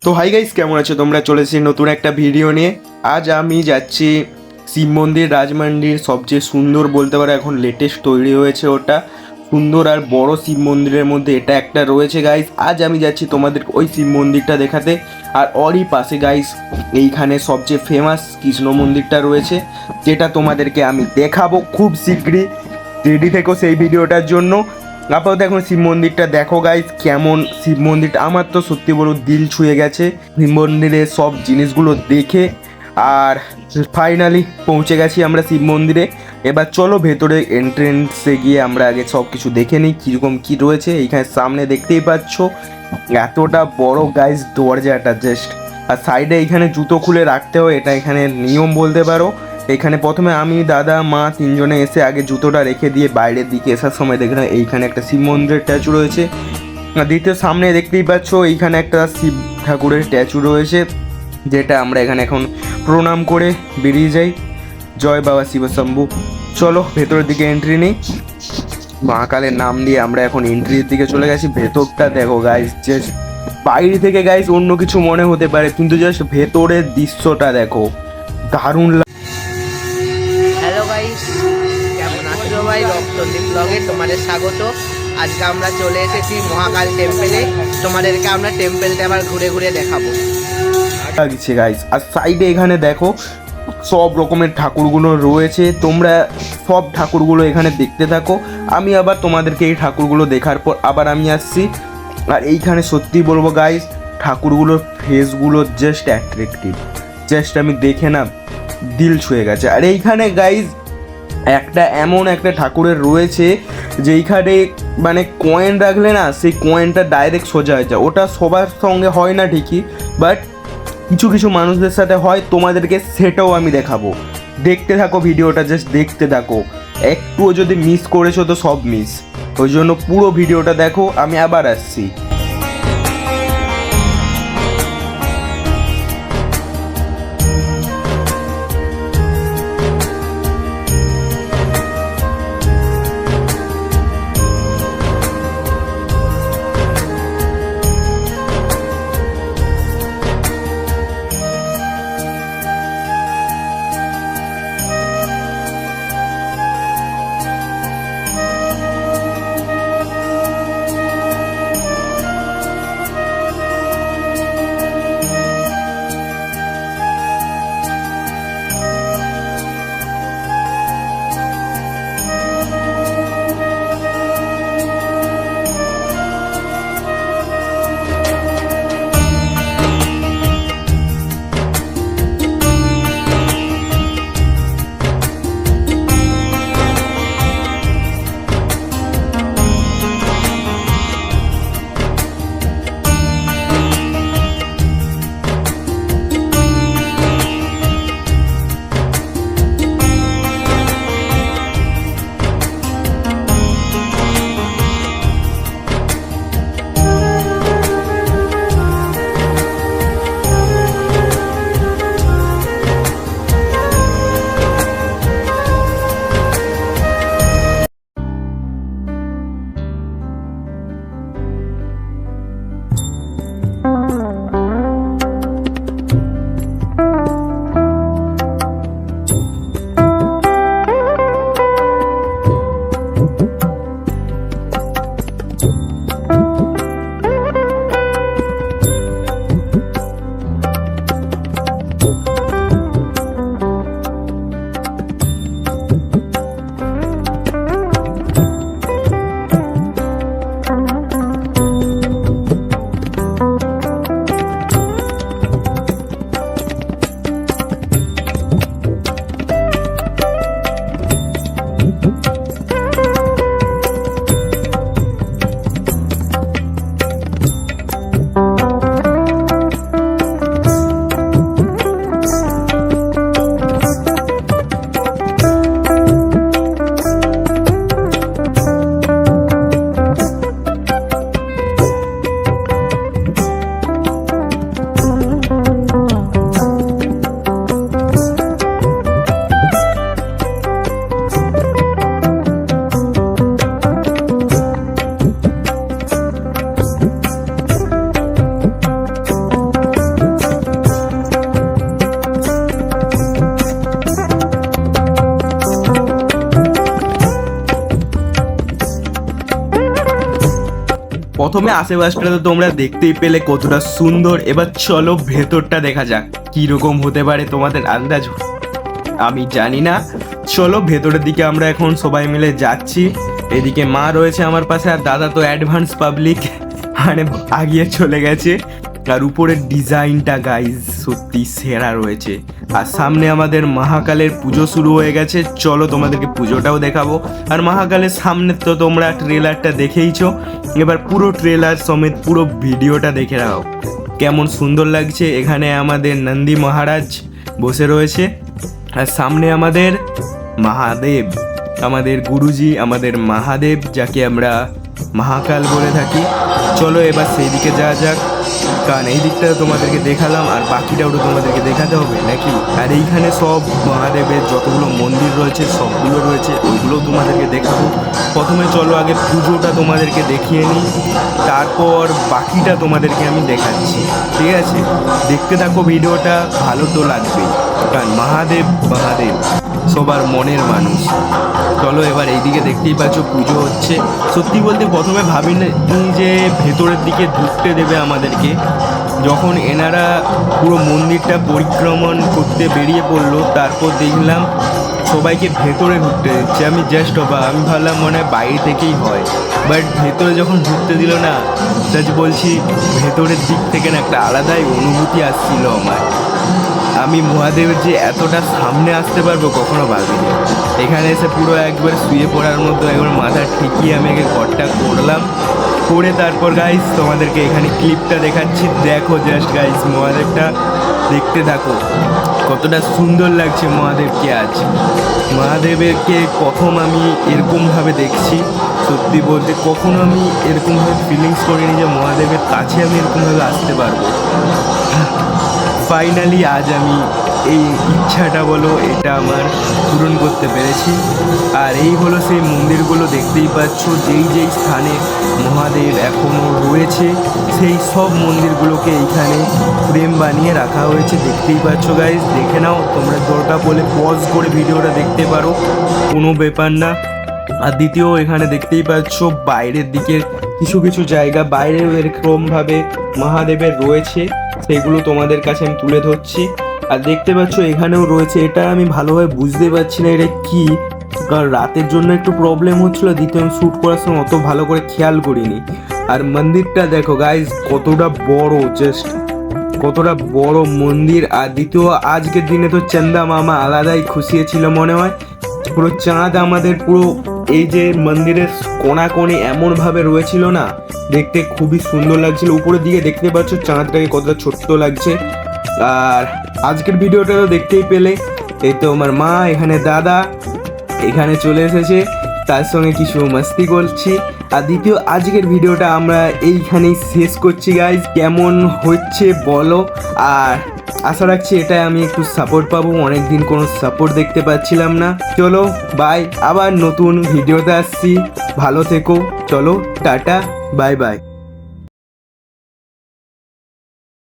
তো hi guys, কেমন আছো তোমরা? চলেছি নতুন একটা ভিডিও নিয়ে। আজ আমি যাচ্ছি শিব মন্দির, রাজমন্দির, সবচেয়ে সুন্দর বলতে পারো এখন লেটেস্ট তৈরি হয়েছে ওটা। সুন্দর আর বড় শিব মন্দিরের মধ্যে এটা একটা রয়েছে গাইস। আজ আমি যাচ্ছি তোমাদের ওই শিব মন্দিরটা দেখাতে। আর ওরই পাশে গাইস এইখানে সবচেয়ে ফেমাস কৃষ্ণ মন্দিরটা রয়েছে, যেটা তোমাদেরকে আমি দেখাবো খুব শীঘ্রই। রেডি থেকো সেই ভিডিওটার জন্য। আপাতত এখন শিব মন্দিরটা দেখো গাইস, কেমন শিব মন্দিরটা। আমার তো সত্যি বড় দিল ছুঁয়ে গেছে শিব মন্দিরের সব জিনিসগুলো দেখে। আর ফাইনালি পৌঁছে গেছি আমরা শিব মন্দিরে। এবার চলো ভেতরে এন্ট্রেন্সে গিয়ে আমরা আগে সব কিছু দেখে নিই কীরকম কী রয়েছে। এইখানে সামনে দেখতেই পাচ্ছ এতটা বড় গাইস দরজাটা জাস্ট। আর সাইডে এইখানে জুতো খুলে রাখতে হয়, এটা এখানে নিয়ম বলতে পারো। এখানে প্রথমে আমি, দাদা, মা তিনজনে এসে আগে জুতোটা রেখে দিয়ে বাইরের দিকে আসার সময় দেখলাম এইখানে একটা শিব মন্দিরের স্ট্যাচু রয়েছে। দ্বিতীয় সামনে দেখতেই পাচ্ছ এইখানে একটা শিব ঠাকুরের স্ট্যাচু রয়েছে, যেটা আমরা এখানে এখন প্রণাম করে বেরিয়ে যাই। জয় বাবা শিবশম্ভু। চলো ভেতরের দিকে এন্ট্রি নিই। মহাকালের নাম দিয়ে আমরা এখন এন্ট্রির দিকে চলে গেছি। ভেতরটা দেখো গাইস, জাস্ট বাইরে থেকে গাইস অন্য কিছু মনে হতে পারে, কিন্তু জাস্ট ভেতরের দৃশ্যটা দেখো, দারুণ। হ্যালো গাইস, কেমন আছো ভাই? রক্তদ্বীপ ব্লগে তোমাদের স্বাগত। আজকে আমরা চলে এসেছি মহাকাল টেম্পেলে। তোমাদেরকে আমরা টেম্পেলটা আবার ঘুরে ঘুরে দেখাবো। লাগছে গাইস। আর সাইডে এখানে দেখো সব রকমের ঠাকুরগুলো রয়েছে, তোমরা সব ঠাকুরগুলো এখানে দেখতে থাকো। আমি আবার তোমাদেরকে এই ঠাকুরগুলো দেখার পর আবার আমি আসছি। আর এইখানে সত্যি বলবো গাইস, ঠাকুরগুলোর ফেসগুলো জাস্ট অ্যাট্রাকটিভ, জাস্ট আমি দেখে না দিল ছুঁয়ে গেছে। আর এইখানে গাইস একটা এমন একটা ঠাকুরের রয়েছে যেইখানে মানে কয়েন রাখলে না সেই কয়েনটা ডাইরেক্ট সোজা হয়ে যায়। ওটা সবার সঙ্গে হয় না ঠিকই, বাট কিছু কিছু মানুষদের সাথে হয়। তোমাদেরকে সেটাও আমি দেখাবো, দেখতে থাকো ভিডিওটা, জাস্ট দেখতে থাকো। একটুও যদি মিস করেছো তো সব মিস, ওই জন্য পুরো ভিডিওটা দেখো। আমি আবার আসছি। প্রথমে আশেপাশটা তো তোমরা দেখতেই পেলে কতটা সুন্দর। এবার চলো ভেতরটা দেখা যাক কি রকম হতে পারে, তোমাদের আন্দাজ আমি জানি না। চলো ভেতরের দিকে আমরা এখন সবাই মিলে যাচ্ছি। এদিকে মা রয়েছে আমার পাশে, আর দাদা তো অ্যাডভান্স পাবলিক মানে আগিয়ে চলে গেছে। আর উপরের ডিজাইনটা গাইজ সত্যি সেরা রয়েছে। আর সামনে আমাদের মহাকালের পুজো শুরু হয়ে গেছে, চলো তোমাদেরকে পুজোটাও দেখাবো। আর মহাকালের সামনে তো তোমরা ট্রেলারটা দেখেইছো, এবার পুরো ট্রেলার সমেত পুরো ভিডিওটা দেখে নাও কেমন সুন্দর লাগছে। এখানে আমাদের নন্দী মহারাজ বসে রয়েছে, আর সামনে আমাদের মহাদেব, আমাদের গুরুজি, আমাদের মহাদেব, যাকে আমরা মহাকাল বলে থাকি। চলো এবার সেই দিকে যাওয়া যাক, কারণ এই দিকটা তোমাদেরকে দেখালাম আর বাকিটাও তো তোমাদেরকে দেখাতে হবে নাকি। আর এইখানে সব মহাদেবের যতগুলো মন্দির রয়েছে সবগুলো রয়েছে, ওইগুলো তোমাদেরকে দেখাবো। প্রথমে চলো আগে পুজোটা তোমাদেরকে দেখিয়ে নিই, তারপর বাকিটা তোমাদেরকে আমি দেখাচ্ছি, ঠিক আছে? দেখতে থাকো ভিডিওটা, ভালো তো লাগবেই, কারণ মহাদেব মহাদেব সবার মনের মানুষ। চলো এবার এইদিকে দেখতেই পাচ্ছ পুজো হচ্ছে। সত্যি বলতে প্রথমে ভাবিনি যে ভেতরের দিকে ঢুকতে দেবে আমাদেরকে। যখন এনারা পুরো মন্দিরটা পরিক্রমণ করতে বেরিয়ে পড়লো, তারপর দেখলাম সবাইকে ভেতরে ঢুকতে দিচ্ছে। আমি জাস্ট আমি ভাবলাম মনে হয় বাইরে থেকেই হয়, বাট ভেতরে যখন ঢুকতে দিল না, জাজ বলছি ভেতরের দিক থেকে না একটা আলাদাই অনুভূতি আসছিল আমার। আমি মহাদেবের যে এতটা সামনে আসতে পারবো কখনো ভাবিনি। এখানে এসে পুরো একবার শুয়ে পড়ার মতো একবার মাথা ঠেকিয়ে আমি আগে ঘরটা করলাম, করে তারপর গাইস তোমাদেরকে এখানে ক্লিপটা দেখাচ্ছি। দেখো জাস্ট গাইস, মহাদেবটা দেখতে থাকো কতটা সুন্দর লাগছে মহাদেবকে। আজ মহাদেবেরকে প্রথম আমি এরকমভাবে দেখছি। সত্যি বলতে কখনো আমি এরকমভাবে ফিলিংস করিনি যে মহাদেবের কাছে আমি এরকমভাবে আসতে পারবো। ফাইনালি আজ আমি এই ইচ্ছাটা বলো এটা আমার পূরণ করতে পেরেছি। আর এই হলো সেই মন্দিরগুলো, দেখতেই পাচ্ছ যেই যেই স্থানে মহাদেব এখনও রয়েছে সেই সব মন্দিরগুলোকে এইখানে ফ্রেম বানিয়ে রাখা হয়েছে, দেখতেই পাচ্ছ গাইজ। দেখে নাও, তোমরা দরকার বলে পজ করে ভিডিওটা দেখতে পারো, কোনো ব্যাপার না। আর দ্বিতীয় এখানে দেখতেই পাচ্ছ বাইরের দিকের কিছু কিছু জায়গা বাইরেও এরকমভাবে মহাদেবের রয়েছে, সেগুলো তোমাদের কাছে আমি তুলে ধরছি। আর দেখতে পাচ্ছ এখানেও রয়েছে, এটা আমি ভালোভাবে বুঝতে পারছি না এটা কি, কারণ রাতের জন্য একটু প্রবলেম হচ্ছিলো, দ্বিতীয় আমি শ্যুট করার সময় অত ভালো করে খেয়াল করিনি। আর মন্দিরটা দেখো গাইজ কতটা বড়, জাস্ট কতটা বড় মন্দির। আর দ্বিতীয় আজকের দিনে তো চন্দা মামা আলাদাই খুশিয়েছিল মনে হয়। পুরো চাঁদ আমাদের পুরো এই যে মন্দিরের কোণাকোণে এমনভাবে রয়েছিল না, দেখতে খুবই সুন্দর লাগছিল। উপরের দিকে দেখতে পাচ্ছ চাঁদটাকে কতটা ছোট্ট লাগছে। আর আজকের ভিডিওটা তো দেখতেই পেলে, এই তো আমার মা, এখানে দাদা এখানে চলে এসেছে, তার সঙ্গে কিছু মাস্তি করছি। আর দ্বিতীয় আজকের ভিডিওটা আমরা এইখানেই শেষ করছি গাইজ। কেমন হচ্ছে বলো, আর আশা রাখছি এটা আমি একটু সাপোর্ট পাবো, অনেকদিন কোনো সাপোর্ট দেখতে পাচ্ছিলাম না। চলো বাই, আবার নতুন ভিডিওতে আসছি, ভালো থেকো, চলো টাটা, বাই বাই।